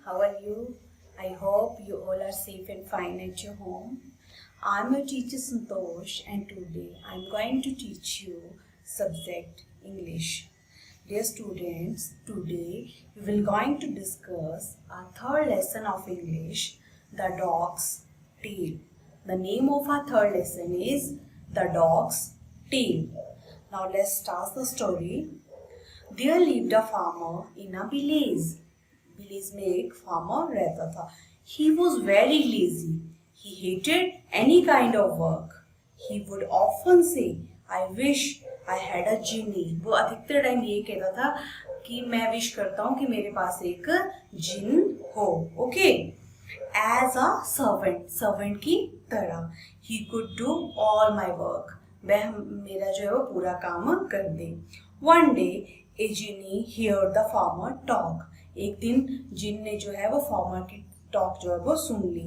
How are you? I hope you all are safe and fine at your home. I'm your teacher Santosh and today I'm going to teach you subject English. Dear students, today we will going to discuss our third lesson of English, The Dog's Tale. The name of our third lesson is The Dog's Tale. Now let's start the story. There lived a farmer in a village. Village में एक farmer रहता था. He was very lazy. He hated any kind of work. He would often say, I wish I had a genie. वो अधिकतर time ये कहता था कि मैं विश करता हूँ कि मेरे पास एक जिन हो. Okay. As a servant, servant की तरह. He could do all my work. वह मेरा जो है वो पूरा काम कर दे. One day, a genie heard the farmer talk. एक दिन जिन ने जो है वो फार्मर की टॉक जो है वो सुन ली.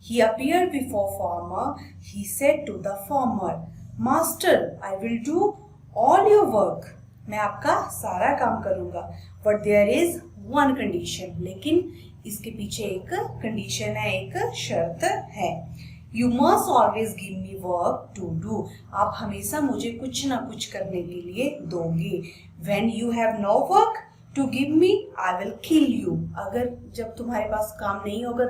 He appeared before farmer. He said to the farmer, Master, I will do all your work. मैं आपका सारा काम करूँगा. But there is one condition. लेकिन इसके पीछे एक कंडीशन है, एक शर्त है. You must always give me work to do. आप हमेशा मुझे कुछ ना कुछ करने के लिए दोगे. When you have no work to give me, I will kill you. अगर जब तुम्हारे पास काम नहीं होगा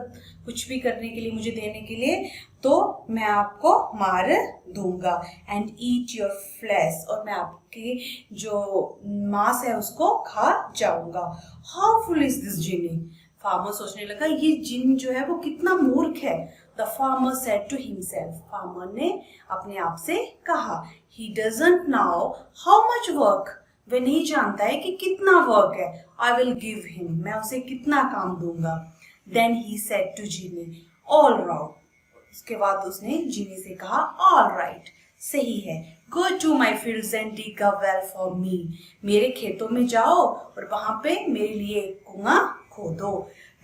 कुछ भी करने के लिए, मुझे देने के लिए, तो मैं आपको मार दूंगा. And eat your flesh. और मैं आपके जो मांस है उसको खा जाऊंगा. How foolish this genie. Farmer सोचने लगा ये जिन जो है वो कितना मूर्ख है. The farmer said to himself. Farmer ने अपने आप से कहा. He doesn't know how much work. वह नहीं जानता है कि कितना वर्क है. I will give him. मैं उसे कितना काम दूंगा. Then he said to genie, all right. उसके बाद उसने जीनी से कहा, all right. सही है. Go to my fields and dig a well for me. मेरे खेतों में जाओ और वहां पे मेरे लिए एक कुआं खोदो.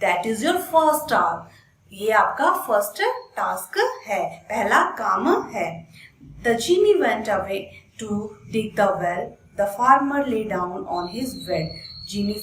That is your first task. ये आपका फर्स्ट टास्क है, पहला काम है. The genie went away to dig the well. The farmer lay down on his bed. जीनी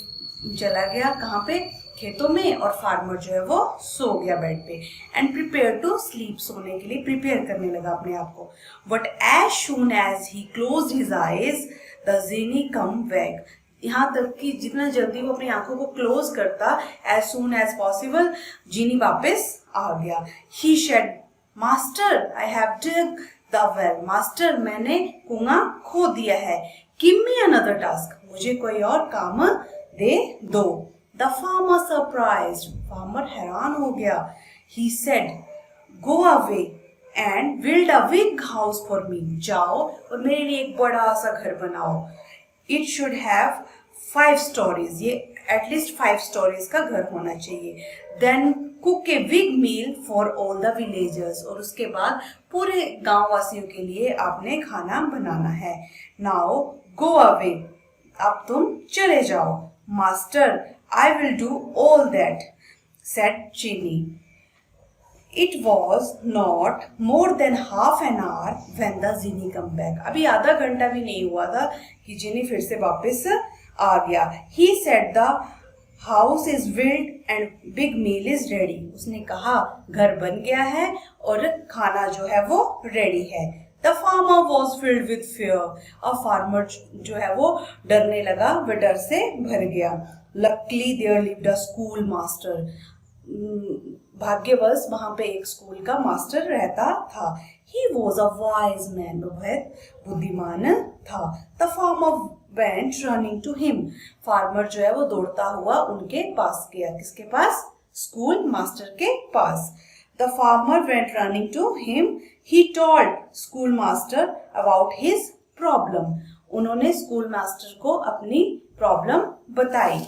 चला गया कहाँ पे? खेतों में. और फार्मर जो है वो सो गया बेड पे. And prepared to sleep. सोने के लिए प्रिपेयर करने लगा अपने आप को. But as soon as he closed his eyes, the genie come back. यहाँ तक कि जितना जल्दी वो अपनी आंखों को क्लोज करता, as soon as possible, जीनी वापस आ गया. He said, Master, I have dug the well. Master, मैंने कुआं खोद दिया है. Give me another task. मुझे कोई और काम दे दो. The farmer surprised. Farmer हैरान हो गया. He said, Go away and build a big house for me. जाओ और मेरे लिए एक बड़ा सा घर बनाओ. It should have 5 stories. ये at least 5 stories का घर होना चाहिए. Then cook a big meal for all the villagers. और उसके बाद पूरे गांव वासियों के लिए आपने खाना बनाना है. Now go away. अब तुम चले जाओ. Master, I will do all that, said genie. It was not more than half an hour when the genie come back. अभी आधा घंटा भी नहीं हुआ था कि जिनी फिर से वापस आ गया. He said the house is built and big meal is ready. उसने कहा घर बन गया है और खाना जो है वो रेडी है. The farmer was filled with fear. अब फार्मर जो है वो डरने लगा, वह डर से भर गया. Luckily there lived a school master. भाग्यवश वहां पे एक स्कूल का मास्टर रहता था. He was a wise man. वो बहुत बुद्धिमान था. The farmer went running to him. Farmer जो है वो दौड़ता हुआ उनके पास गया. किसके पास? स्कूल मास्टर के पास. The farmer went running to him. He told schoolmaster about his problem. उन्होंने स्कूल मास्टर को अपनी प्रॉब्लम बताई.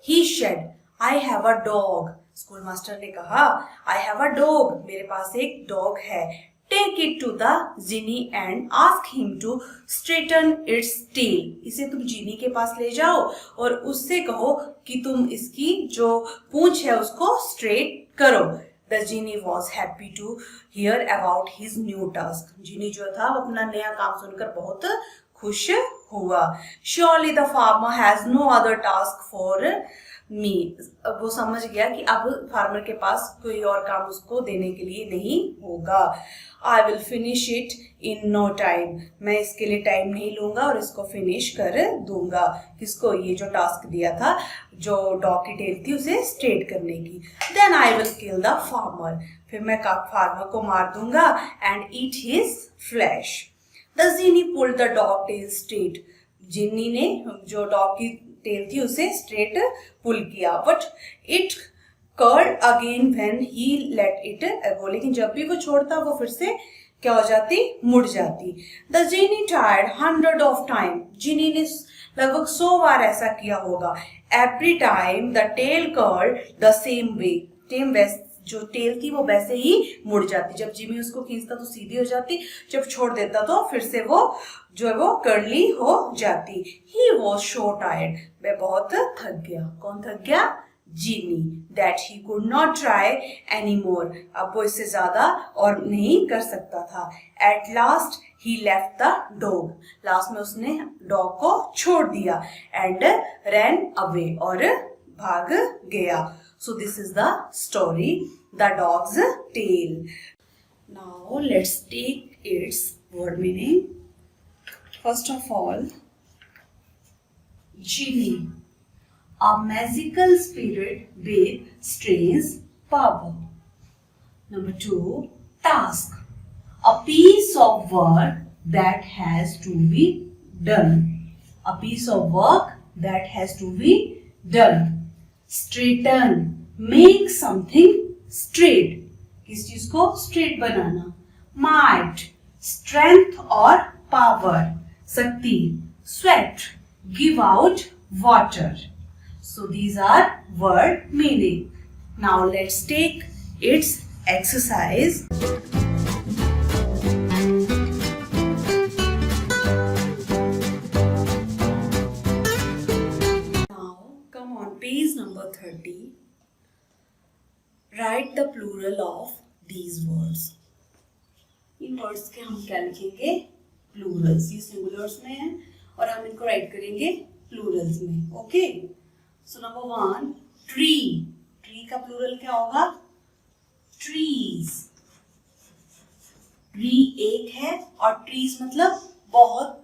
He said, I have a dog. School master ने कहा, I have a dog. मेरे पास एक डॉग है. Take it to the genie and ask him to straighten its tail. इसे तुम जीनी के पास ले जाओ और उससे कहो कि तुम इसकी जो पूंछ है उसको स्ट्रेट करो. The genie was happy to hear about his new task. जीनी जो था वो अपना नया काम सुनकर बहुत खुश हुआ. Surely the farmer has no other task for me. वो समझ गया कि अब फार्मर के पास कोई और काम उसको देने के लिए नहीं होगा. I will finish it in no time. मैं इसके लिए टाइम नहीं लूंगा और इसको फिनिश कर दूंगा. किसको? ये जो टास्क दिया था, जो डॉग की टेल थी उसे स्ट्रेट करने की. Then I will kill the farmer. फिर मैं फार्मर को मार दूंगा and eat his flesh. The genie pulled the dog tail straight. जिन्नी ने जो डॉग की टेल थी उसे स्ट्रेट पुल किया. But it curled again when he let it go. लेकिन जब भी वो छोड़ता वो फिर से क्या हो जाती? मुड़ जाती. The Genie tried 100 of time. Genie ने लगभग 100 बार ऐसा किया होगा. Every time the tail curled the same way. जो टेल थी वो वैसे ही मुड़ जाती. जब जिमी उसको खींचता तो सीधी हो जाती, जब छोड़ देता तो फिर से वो जो है वो कर्ली हो जाती. He was so tired. वह बहुत थक गया. कौन थक गया? Jimmy. That he could not try any more. अब वो इससे ज्यादा और नहीं कर सकता था. At last he left the dog. Last में उसने डॉग को छोड़ दिया. And ran away. और भाग गया. So this is the story, The Dog's Tale. Now let's take its word meaning. First of all, genie, a magical spirit with strange power. Number 2, task, a piece of work that has to be done. A piece of work that has to be done. Straighten, make something straight. किस चीज को straight बनाना. Might, strength और power. शक्ति. Sweat, give out water. So these are word meaning. Now let's take its exercise. Page number 30. Write the plural of these words. In words के हम क्या लिखेंगे? Plurals. ये सिंगुलर्स में है और हम इनको राइट करेंगे प्लूरल्स में. Okay. So number 1, tree. Tree का प्लूरल क्या होगा? ट्रीज. ट्री एक है और ट्रीज मतलब बहुत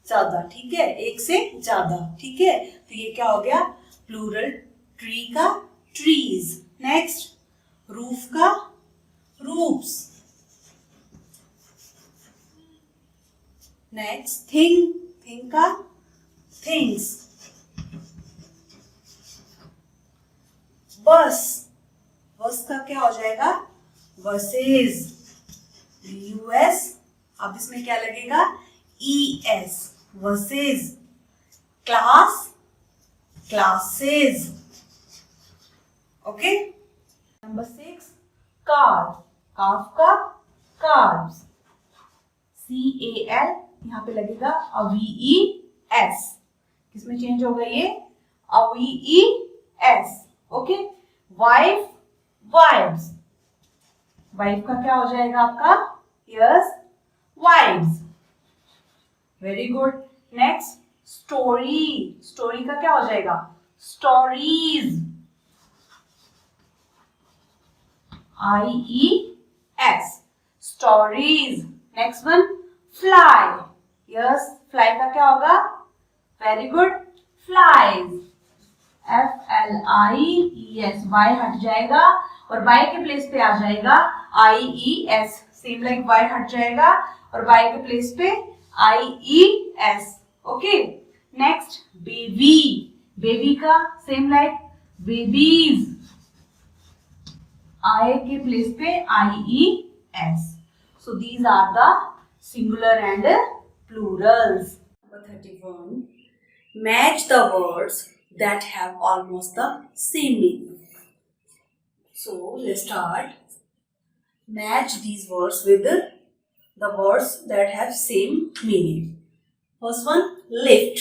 ज्यादा. ठीक है, एक से ज्यादा. ठीक है, तो ये क्या हो गया? प्लूरल ट्री का ट्रीज. नेक्स्ट, रूफ का रूफ्स. Next, thing. थिंग का थिंग्स. बस. बस का क्या हो जाएगा? बसेस. यूएस. अब इसमें क्या लगेगा? ES. Buses. Class. classes. Okay. Number 6, car. Calf का calves. CAL यहाँ पे लगेगा VES. किसमें चेंज होगा ये? VES. Okay. Wife, wives. Wife का क्या हो जाएगा आपका? Yes, wives. Very good. Next, story. Story का क्या हो जाएगा? Stories. IES. Stories. Next one, fly. Yes, fly का क्या होगा? Very good, flies. FLIES. Y हट जाएगा और वाई के प्लेस पे आ जाएगा IES. सेम लाइक वाई हट जाएगा और वाई के प्लेस पे IES. Okay. Next, baby. Baby का सेम लाइक बेबीज. आई के प्लेस पे IES. So these are the singular and plurals. Number 31. Match the words that have almost the same meaning. So let's start. Match these words with the words that have same meaning. First one, lift.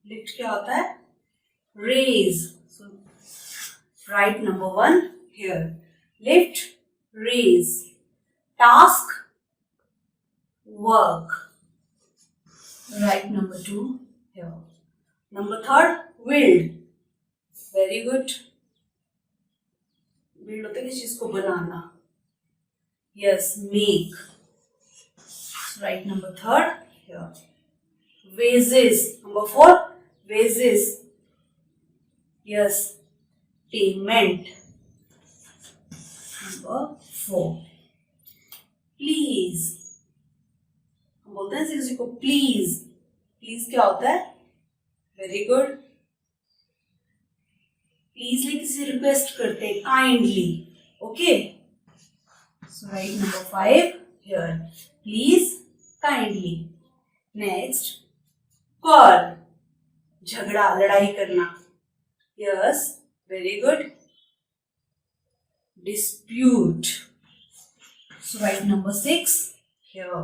Lift क्या होता है? Raise. So write number 1 here. Lift, raise. Task, work. Write number 2 here. Number 3, build. Very good. Build होता है किसी चीज को बनाना. Yes, make. Write number 3 here. Wages. Number 4, wages. Yes, payment. Number 4, please. हम बोलते हैं किसी को प्लीज. प्लीज क्या होता है? Very good. प्लीज ले किसी रिक्वेस्ट करते हैं, kindly. Okay, so right number 5 here. Please, kindly. Next, call. झगड़ा, लड़ाई करना. Yes, very good. dispute. So write number 6 here.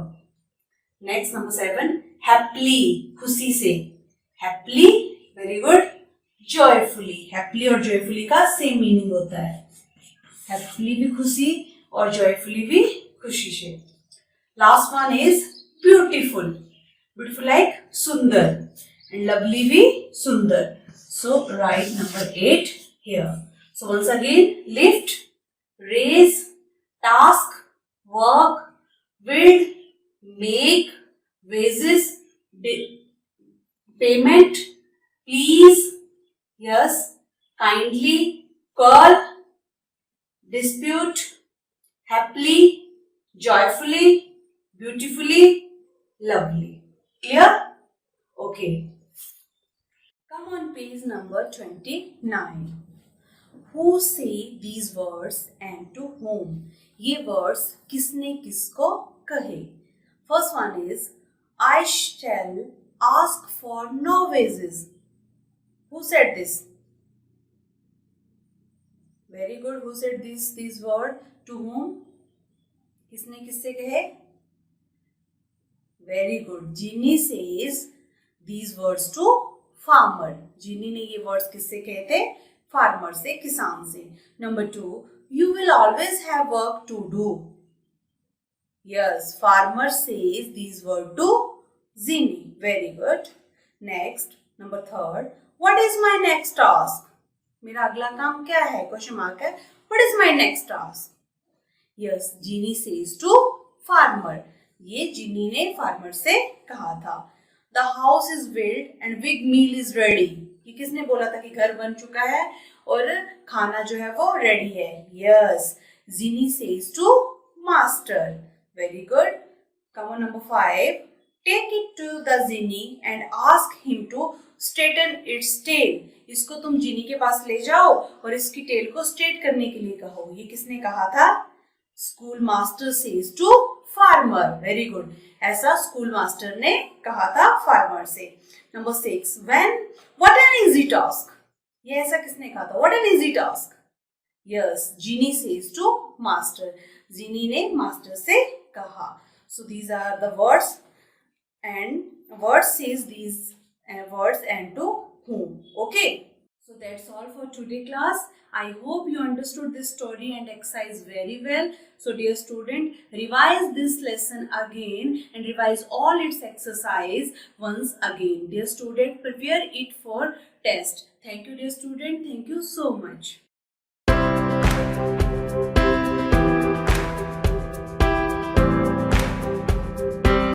Next number 7, happily. खुशी से. happily, very good. joyfully. happily और joyfully का same meaning होता है. happily भी खुशी और joyfully भी खुशी से. Last one is beautiful. beautiful like सुंदर and lovely भी सुंदर. So write number 8 here. So once again, lift, raise, task, work, build, make, wages, payment, please, yes, kindly, call, dispute, happily, joyfully, beautifully, lovely. Clear? Okay. Come on page number 29. Who say these words and to whom? ये words किसने किसको कहे? First one is, I shall ask for no wages. Who said this? Very good. Who said these word? To whom? किसने किससे कहे? Very good. Ginny says these words to farmer. Ginny ने ये words किससे कहे थे? फार्मर से, किसान से. Number 2, you will always have work to do. Yes, farmer says these words to Ginny. Very good. Next, number 3, what is my next task? मेरा अगला काम क्या है? क्वेश्चन मार्क है. What is my next task? Yes, Ginny says to farmer. ये Ginny ने farmer से कहा था. The house is built and big meal is ready. ये किसने बोला था कि घर बन चुका है और खाना जो है वो रेडी है? Yes, Ginny says to master. Very good. Come on, number 5. Take it to the Ginny and ask him to straighten its tail. इसको तुम Ginny के पास ले जाओ और इसकी टेल को स्ट्रेट करने के लिए कहो. ये किसने कहा था? School master says to farmer. Very good. ऐसा स्कूल मास्टर ने कहा था फार्मर से. Number 6, what an easy task. ये ऐसा किसने कहा था? What an easy task. Yes, Ginny says to master. Ginny ने मास्टर से कहा. So these are the words, and words says these words and to whom. Okay. So that's all for today class. I hope you understood this story and exercise very well. So dear student, revise this lesson again and revise all its exercise once again. Dear student, prepare it for test. Thank you dear student. Thank you so much.